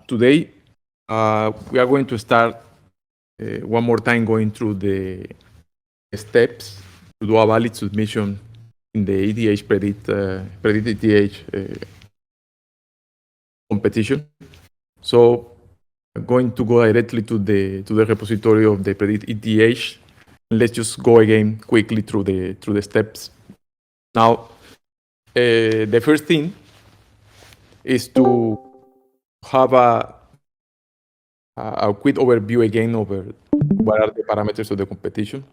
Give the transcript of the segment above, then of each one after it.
Today, we are going to start one more time going through the steps to do a valid submission in the ETH Predict ETH competition. So I'm going to go directly to the repository of the Predict ETH. Let's just go again quickly through the steps. Now, the first thing is to have a quick overview again over what are the parameters of the competition.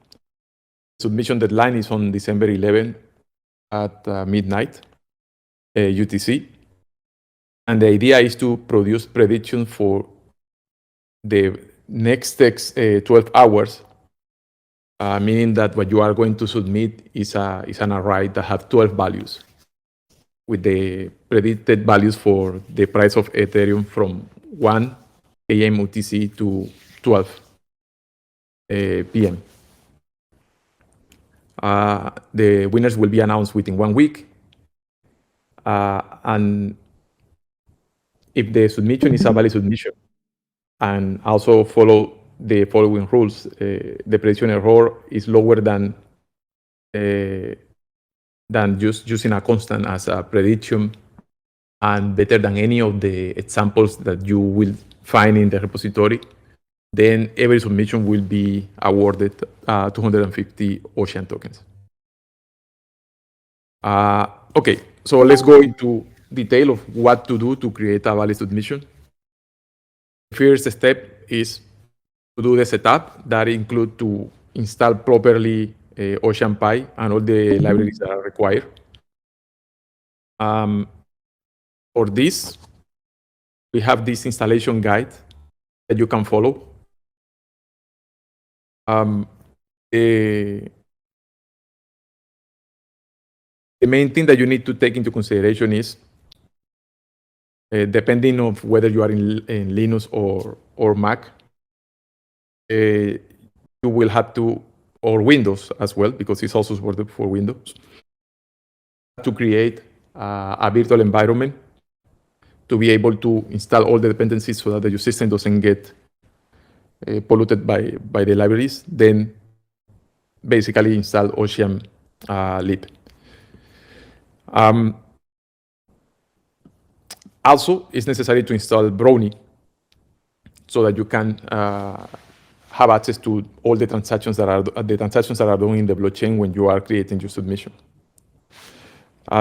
Submission deadline is on December 11 at midnight UTC. And the idea is to produce predictions for the next 12 hours, meaning that what you are going to submit is an array that have 12 values with the predicted values for the price of Ethereum from 1 a.m. UTC to 12 p.m. The winners will be announced within 1 week. And if the submission is a valid submission and also follow the following rules, the prediction error is lower than just using a constant as a prediction and better than any of the examples that you will find in the repository, then every submission will be awarded 250 Ocean tokens. Okay, so let's go into detail of what to do to create a valid submission. First step is to do the setup. That includes to install properly Ocean Pi and all the libraries that are required. For this, we have this installation guide that you can follow. The main thing that you need to take into consideration is, depending on whether you are in Linux or Mac, you will have to, or Windows as well, because it's also supported for Windows, to create a virtual environment to be able to install all the dependencies so that your system doesn't get polluted by the libraries. Then basically install Ocean lib. Also, it's necessary to install Brownie so that you can have access to all the transactions that are done in the blockchain when you are creating your submission.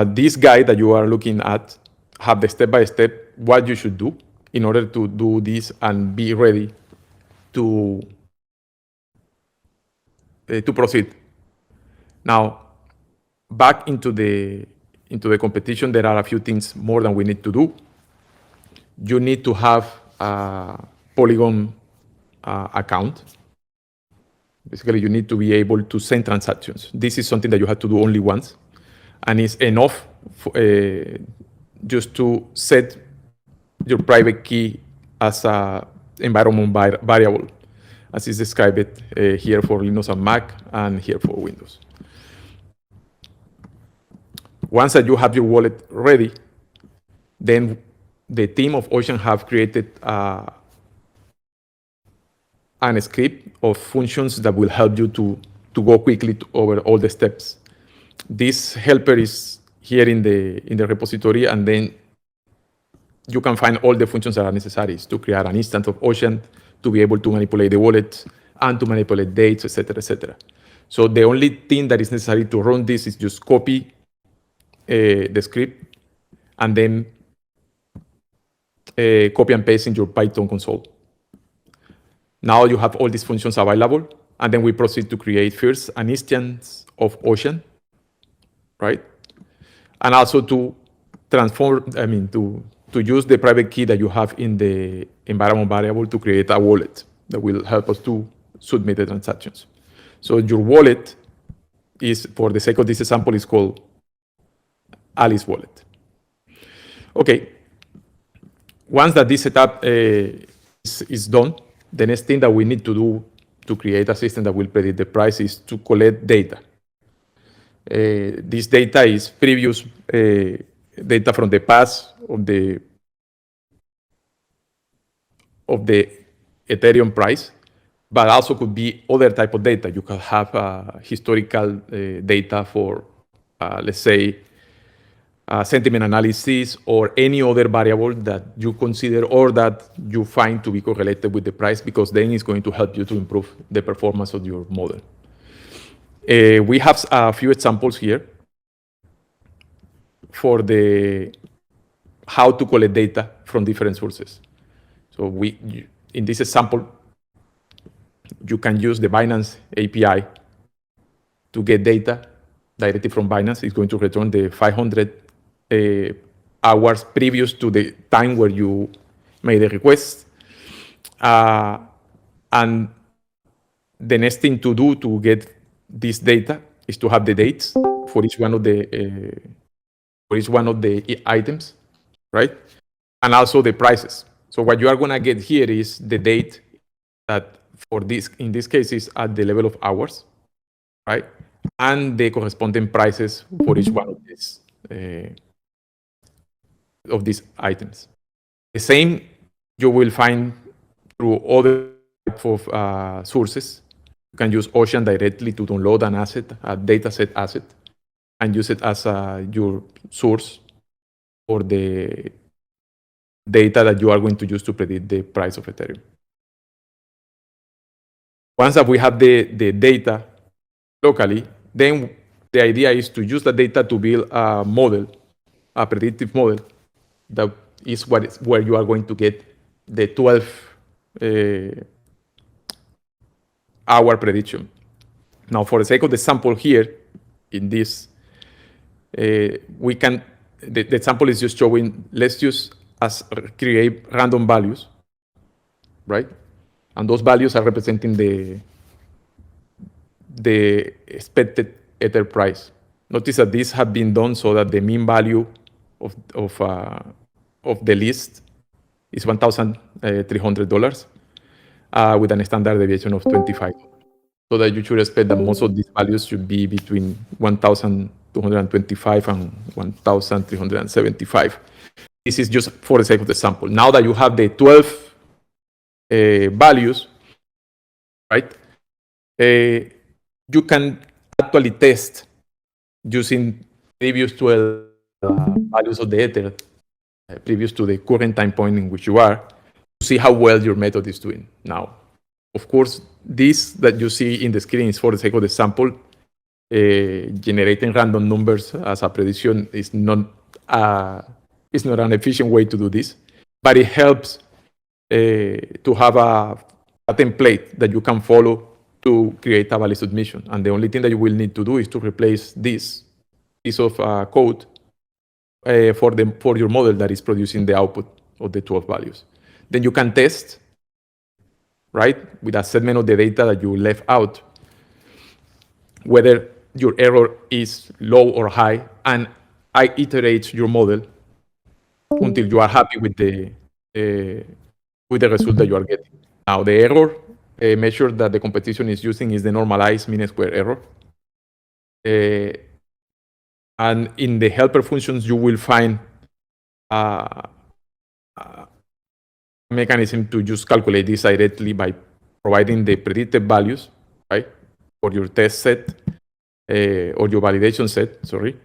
This guide that you are looking at have the step-by-step what you should do in order to do this and be ready to proceed. Now, back into the competition, there are a few things more than we need to do. You need to have a Polygon account. Basically, you need to be able to send transactions. This is something that you have to do only once, and it's enough just to set your private key as a environment variable, as is described here for Linux and Mac, and here for Windows. Once that you have your wallet ready, then the team of Ocean have created a script of functions that will help you to go quickly over all the steps. This helper is here in the repository, and then you can find all the functions that are necessary to create an instance of Ocean, to be able to manipulate the wallet, and to manipulate dates, etc., etc. So the only thing that is necessary to run this is just copy the script and then copy and paste in your Python console. Now you have all these functions available, and then we proceed to create first an instance of Ocean, right? And also to transform, to use the private key that you have in the environment variable to create a wallet that will help us to submit the transactions. So your wallet is, for the sake of this example, is called Alice Wallet. Okay. Once that this setup is done, the next thing that we need to do to create a system that will predict the price is to collect data. This data is previous data from the past of the of the Ethereum price, but also could be other type of data. You could have historical data for, let's say, sentiment analysis or any other variable that you consider or that you find to be correlated with the price, because then it's going to help you to improve the performance of your model. We have a few examples here for the how to collect data from different sources. So in this example, you can use the Binance API to get data directly from Binance. It's going to return the 500 hours previous to the time where you made the request. And the next thing to do to get this data is to have the dates for each one of the items, right? And also the prices. So what you are going to get here is the date that for this, in this case, is at the level of hours, right? And the corresponding prices for each one of these items. The same you will find through other type of sources. You can use Ocean directly to download an asset, a dataset asset, and use it as your source for the data that you are going to use to predict the price of Ethereum. Once that we have the data locally, then the idea is to use the data to build a model, a predictive model, that is where you are going to get the 12-hour prediction. Now, for the sake of the sample here, in this, we can, the example is just showing, let's just create random values, right? And those values are representing the expected Ether price. Notice that these have been done so that the mean value of the list is $1,300 with a standard deviation of 25. So that you should expect that most of these values should be between 1,225 and 1,375. This is just for the sake of the sample. Now that you have the 12 values, right? You can actually test using previous 12 values of the Ether, previous to the current time point in which you are, to see how well your method is doing. Now, of course, this that you see in the screen is for the sake of the sample. Generating random numbers as a prediction is not an efficient way to do this, but it helps to have a template that you can follow to create a valid submission. And the only thing that you will need to do is to replace this piece of code for your model that is producing the output of the 12 values. Then you can test, right, with a segment of the data that you left out, whether your error is low or high, and I iterate your model until you are happy with the result that you are getting. Now, the error measure that the competition is using is the normalized mean square error. And in the helper functions, you will find a mechanism to just calculate this directly by providing the predicted values, right, for your test set or your validation set, sorry,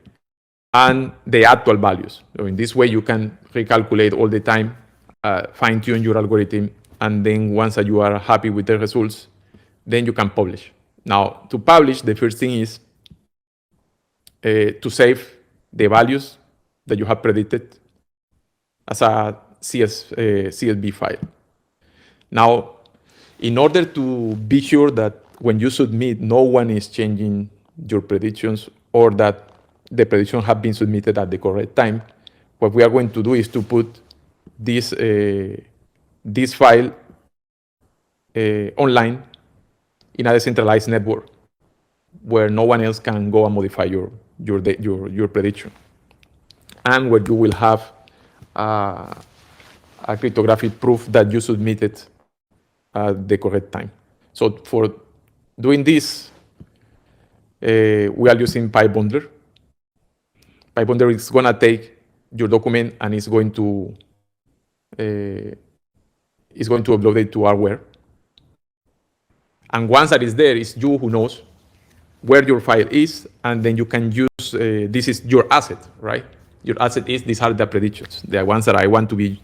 and the actual values. So in this way, you can recalculate all the time, fine-tune your algorithm, and then once that you are happy with the results, then you can publish. Now, to publish, the first thing is to save the values that you have predicted as a CSV file. Now, in order to be sure that when you submit, no one is changing your predictions or that the predictions have been submitted at the correct time, what we are going to do is to put this file online in a decentralized network where no one else can go and modify your prediction, and where you will have a cryptographic proof that you submitted at the correct time. So for doing this, we are using PyBundler. PyBundler is going to take your document and it's going to is going to upload it to hardware. And once that is there, it's you who knows where your file is, and then you can use, this is your asset, right? Your asset is, these are the predictions, the ones that I want to be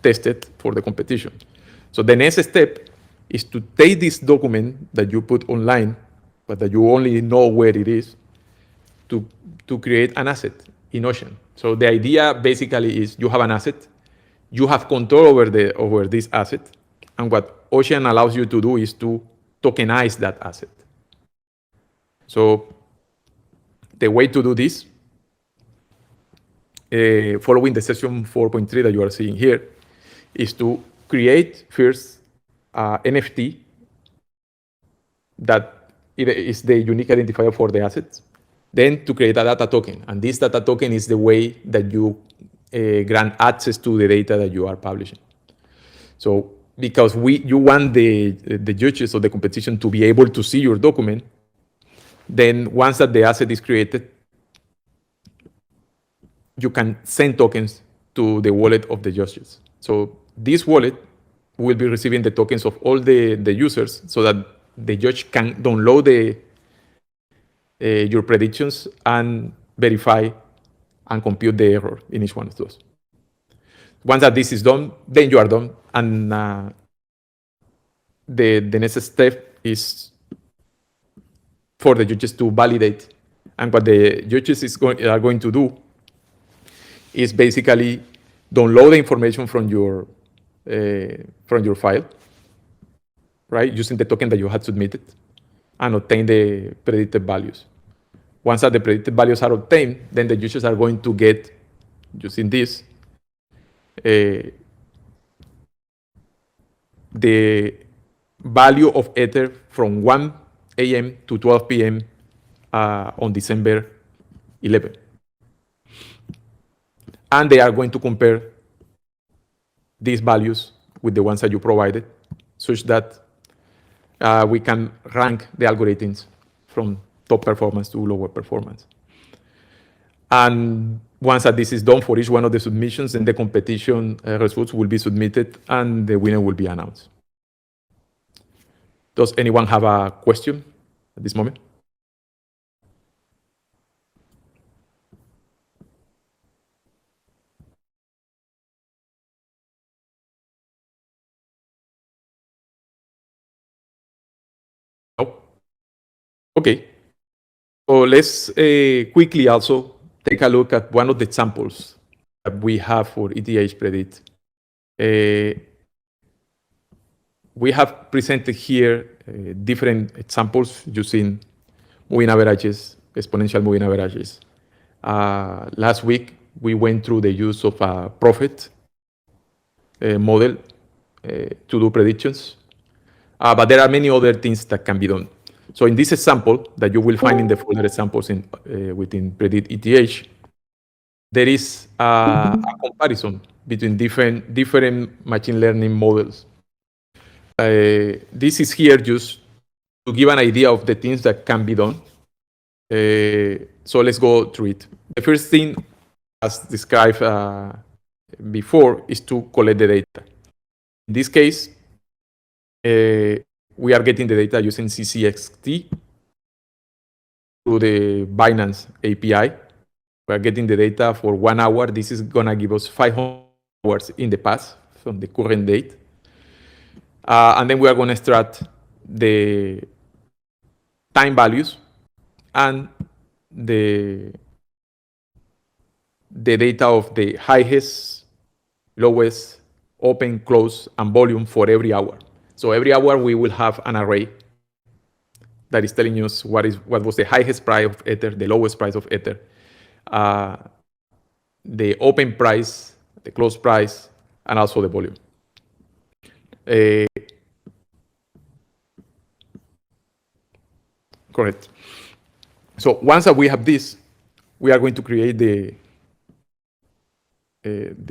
tested for the competition. So the next step is to take this document that you put online, but that you only know where it is, to create an asset in Ocean. So the idea basically is you have an asset, you have control over this asset, and what Ocean allows you to do is to tokenize that asset. So the way to do this, following the session 4.3 that you are seeing here, is to create first NFT that is the unique identifier for the assets, then to create a data token. And this data token is the way that you grant access to the data that you are publishing. So because you want the judges of the competition to be able to see your document, then once that the asset is created, you can send tokens to the wallet of the judges. So this wallet will be receiving the tokens of all the users so that the judge can download your predictions and verify and compute the error in each one of those. Once that this is done, then you are done. And the next step is for the judges to validate. And what the judges are going to do is basically download the information from your file, right, using the token that you had submitted, and obtain the predicted values. Once that the predicted values are obtained, then the users are going to get, using this, the value of Ether from 1 a.m. to 12 p.m. On December 11. And they are going to compare these values with the ones that you provided, such that we can rank the algorithms from top performance to lower performance. And once that this is done for each one of the submissions, then the competition results will be submitted and the winner will be announced. Does anyone have a question at this moment? No? Okay. So let's quickly also take a look at one of the examples that we have for ETH Predict. We have presented here different examples using moving averages, exponential moving averages. Last week, we went through the use of a profit model to do predictions. But there are many other things that can be done. So in this example that you will find in the folder examples within Predict ETH, there is a comparison between different machine learning models. This is here just to give an idea of the things that can be done. So let's go through it. The first thing, as described before, is to collect the data. In this case, we are getting the data using CCXT through the Binance API. We are getting the data for 1 hour. This is going to give us 500 hours in the past from the current date. And then we are going to extract the time values and the data of the highest, lowest, open, close, and volume for every hour. So every hour we will have an array that is telling us what was the highest price of Ether, the lowest price of Ether, the open price, the close price, and also the volume. Correct. So once that we have this, we are going to create the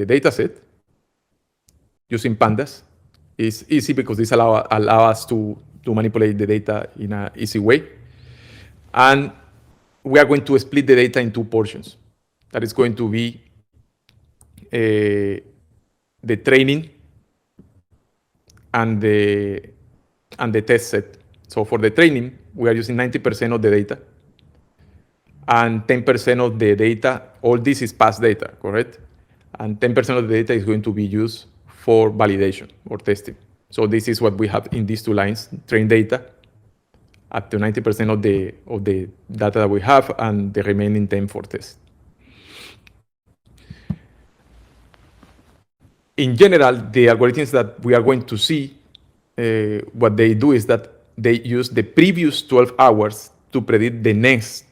data set using pandas. It's easy because this allow us to manipulate the data in an easy way. And we are going to split the data in 2 portions. That is going to be the training and the test set. So for the training, we are using 90% of the data, and 10% of the data, all this is past data, correct? And 10% of the data is going to be used for validation or testing. So this is what we have in these two lines: train data, up to 90% of the data that we have, and the remaining 10 for test. In general, the algorithms that we are going to see, what they do is that they use the previous 12 hours to predict the next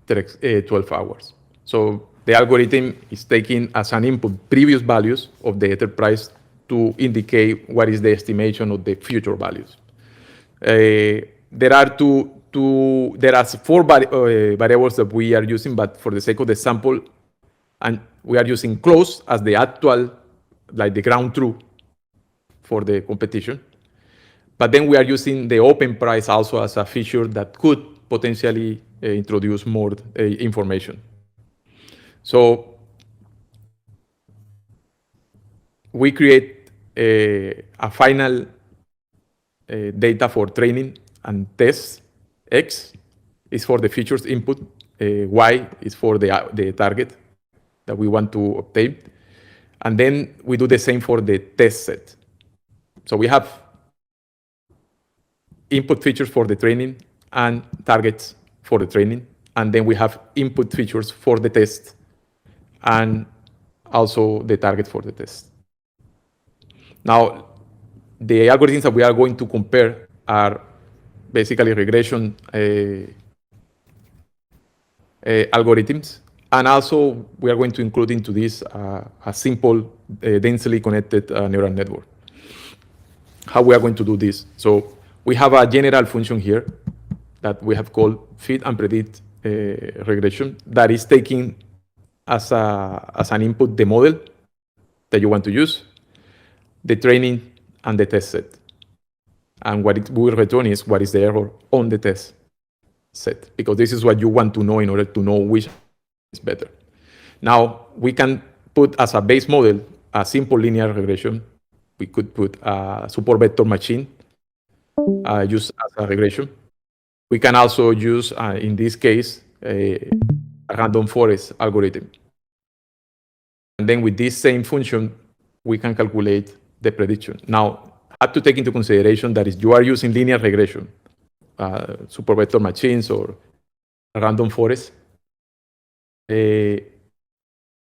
12 hours. So the algorithm is taking as an input previous values of the Ether price to indicate what is the estimation of the future values. There are four variables that we are using, but for the sake of the sample, and we are using close as the actual, like the ground truth for the competition. But then we are using the open price also as a feature that could potentially introduce more information. So we create a final data for training and test. X is for the features input. Y is for the target that we want to obtain. And then we do the same for the test set. So we have input features for the training and targets for the training. And then we have input features for the test and also the target for the test. Now, the algorithms that we are going to compare are basically regression algorithms. And also, we are going to include into this a simple, densely connected neural network. How we are going to do this? So we have a general function here that we have called fit and predict regression that is taking as an input the model that you want to use, the training, and the test set. And what it will return is what is the error on the test set, because this is what you want to know in order to know which is better. Now, we can put as a base model a simple linear regression. We could put a support vector machine used as a regression. We can also use, in this case, a random forest algorithm. And then with this same function, we can calculate the prediction. Now, have to take into consideration that if you are using linear regression, super vector machines or random forest, you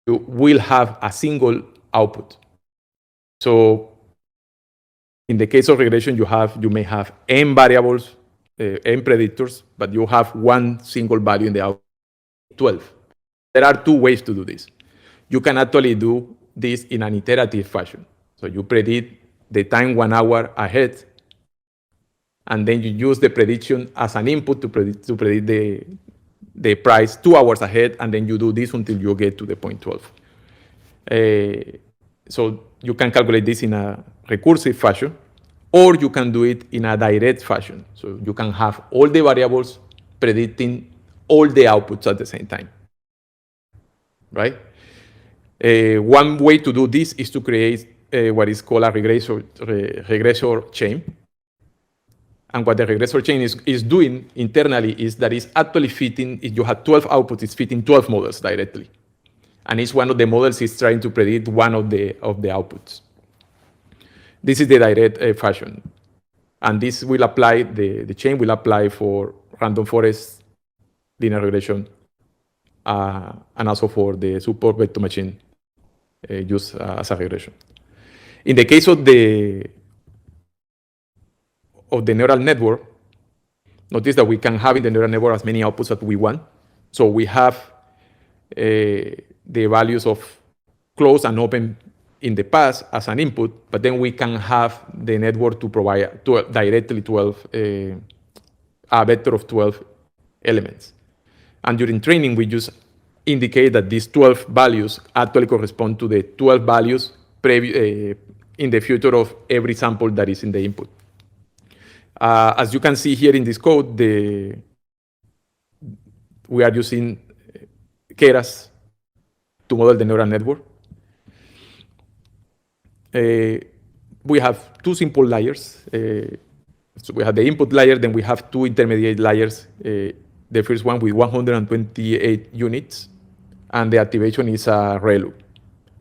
will have a single output. So in the case of regression, you may have n variables, n predictors, but you have one single value in the output, 12. There are two ways to do this. You can actually do this in an iterative fashion. So you predict the time 1 hour ahead, and then you use the prediction as an input to predict the price 2 hours ahead, and then you do this until you get to the point 12. So you can calculate this in a recursive fashion, or you can do it in a direct fashion. So you can have all the variables predicting all the outputs at the same time, right? One way to do this is to create what is called a regressor chain. And what the regressor chain is doing internally is that it's actually fitting, if you have 12 outputs, it's fitting 12 models directly. And each one of the models is trying to predict one of the outputs. This is the direct fashion. And this will apply, the chain will apply for random forest, linear regression, and also for the support vector machine used as a regression. In the case of the neural network, notice that we can have in the neural network as many outputs as we want. So we have the values of closed and open in the past as an input, but then we can have the network to provide directly 12, a vector of 12 elements. And during training, we just indicate that these 12 values actually correspond to the 12 values in the future of every sample that is in the input. As you can see here in this code, we are using Keras to model the neural network. we have two simple layers. So we have the input layer, then we have two intermediate layers. The first one with 128 units, and the activation is a ReLU,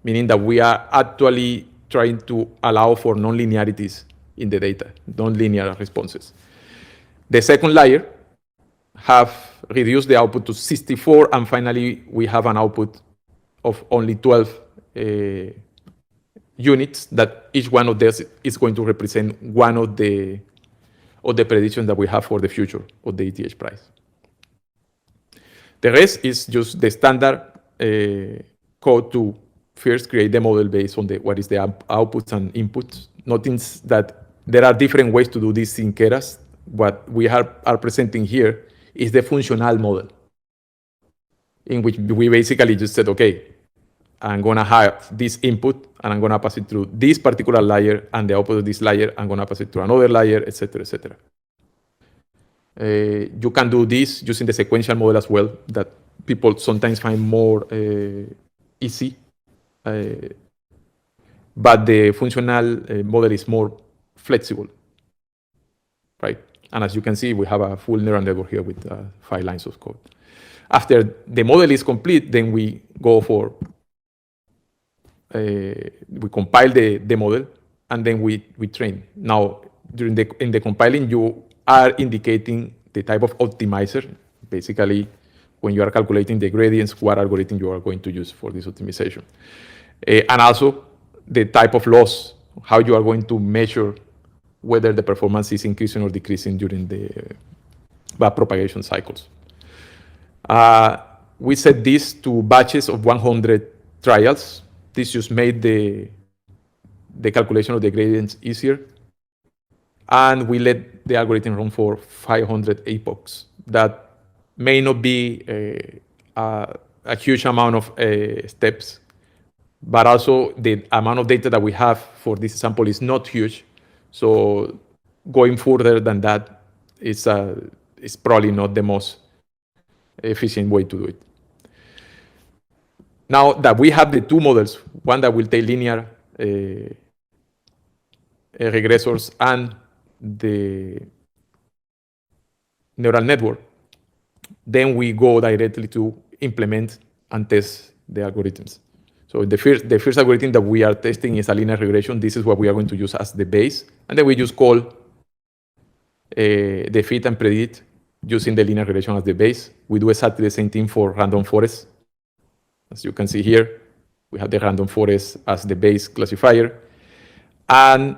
meaning that we are actually trying to allow for non-linearities in the data, non-linear responses. The second layer have reduced the output to 64, and finally we have an output of only 12 units, that each one of these is going to represent one of the predictions that we have for the future of the ETH price. The rest is just the standard code to first create the model based on what is the outputs and inputs. Notice that there are different ways to do this in Keras. What we are presenting here is the functional model, in which we basically just said, okay, I'm going to have this input, and I'm going to pass it through this particular layer, and the output of this layer, I'm going to pass it through another layer, etc., etc. You can do this using the sequential model as well, that people sometimes find more easy. But the functional model is more flexible, right? And as you can see, we have a full neural network here with 5 lines of code. After the model is complete, then we go for, we compile the model, and then we train. Now, in the compiling, you are indicating the type of optimizer, basically when you are calculating the gradients, what algorithm you are going to use for this optimization. And also the type of loss, how you are going to measure whether the performance is increasing or decreasing during the backpropagation cycles. We set this to batches of 100 trials. This just made the calculation of the gradients easier. And we let the algorithm run for 500 epochs. That may not be a huge amount of steps, but also the amount of data that we have for this sample is not huge. So going further than that is probably not the most efficient way to do it. Now that we have the two models, one that will take linear regressors and the neural network, then we go directly to implement and test the algorithms. So the first algorithm that we are testing is a linear regression. This is what we are going to use as the base. And then we just call the fit and predict using the linear regression as the base. We do exactly the same thing for random forest. As you can see here, we have the random forest as the base classifier. And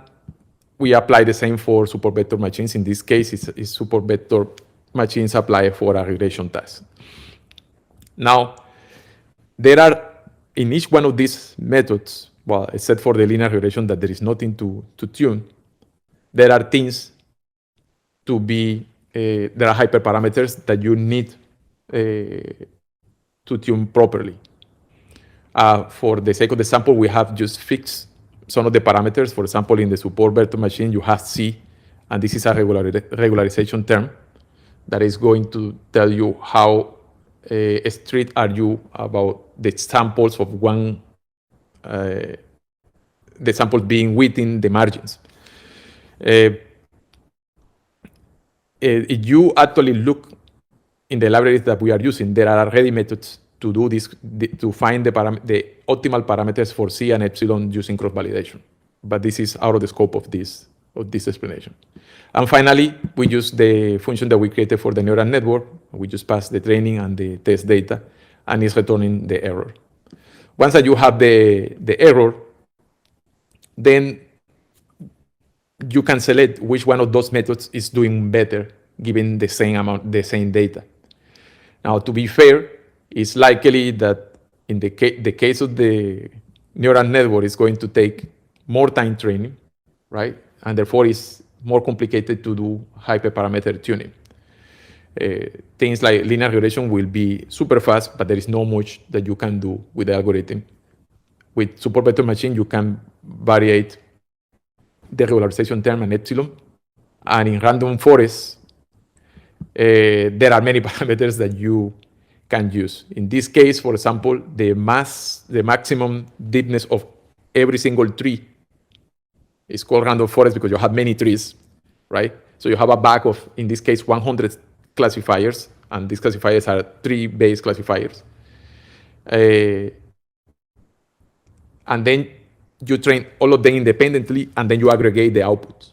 we apply the same for support vector machines. In this case, it's support vector machines applied for a regression task. Now, there are, in each one of these methods, well, except for the linear regression that there is nothing to tune, there are things to be, there are hyperparameters that you need to tune properly. For the sake of the sample, we have just fixed some of the parameters. For example, in the support vector machine, you have C, and this is a regularization term that is going to tell you how strict are you about the samples of one, the samples being within the margins. If you actually look in the libraries that we are using, there are already methods to do this, to find the optimal parameters for C and epsilon using cross-validation. But this is out of the scope of this explanation. And finally, we use the function that we created for the neural network. We just pass the training and the test data, and it's returning the error. Once that you have the error, then you can select which one of those methods is doing better given the same data. Now, to be fair, it's likely that in the case of the neural network, it's going to take more time training, right? And therefore, it's more complicated to do hyperparameter tuning. Things like linear regression will be super fast, but there is not much that you can do with the algorithm. With support vector machine, you can variate the regularization term and epsilon. And in random forest, there are many parameters that you can use. In this case, for example, the maximum deepness of every single tree It's called random forest because you have many trees, right? So you have a bag of, in this case, 100 classifiers, and these classifiers are tree-based classifiers. And then you train all of them independently, and then you aggregate the outputs.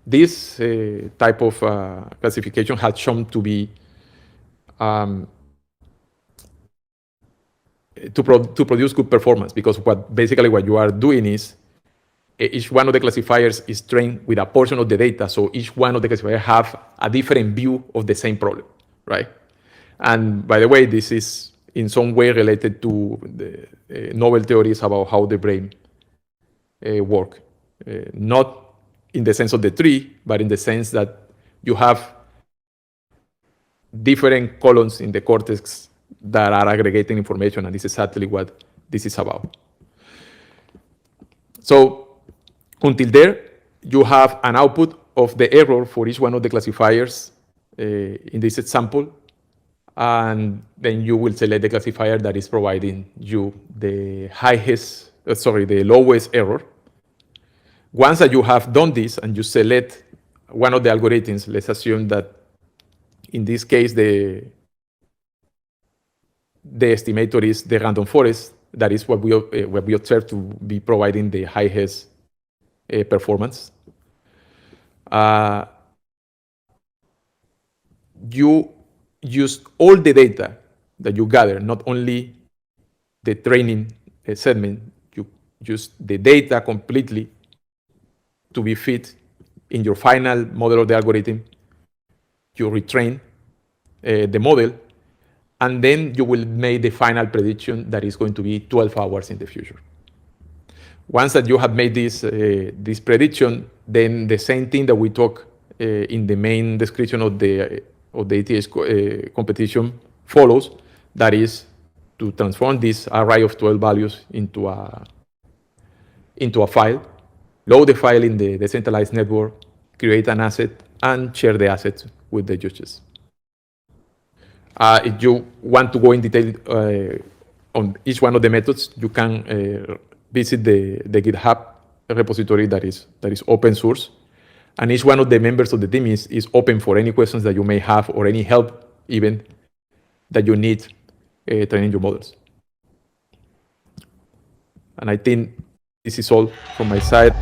This type of classification has shown to be to produce good performance, because basically what you are doing is each one of the classifiers is trained with a portion of the data, so each one of the classifiers have a different view of the same problem, right? And by the way, this is in some way related to the novel theories about how the brain work. Not in the sense of the tree, but in the sense that you have different columns in the cortex that are aggregating information, and this is exactly what this is about. So until there, you have an output of the error for each one of the classifiers in this example, and then you will select the classifier that is providing you the the lowest error. Once that you have done this and you select one of the algorithms, let's assume that in this case the estimator is the random forest. That is what we observe to be providing the highest performance. You use all the data that you gather, not only the training segment. You use the data completely to be fit in your final model of the algorithm. You retrain the model, and then you will make the final prediction that is going to be 12 hours in the future. Once that you have made this prediction, then the same thing that we talk in the main description of the ETH competition follows. That is to transform this array of 12 values into a file, load the file in the decentralized network, create an asset, and share the asset with the judges. If you want to go in detail on each one of the methods, you can visit the GitHub repository that is open source, and each one of the members of the team is open for any questions that you may have or any help even that you need training your models. And I think this is all from my side.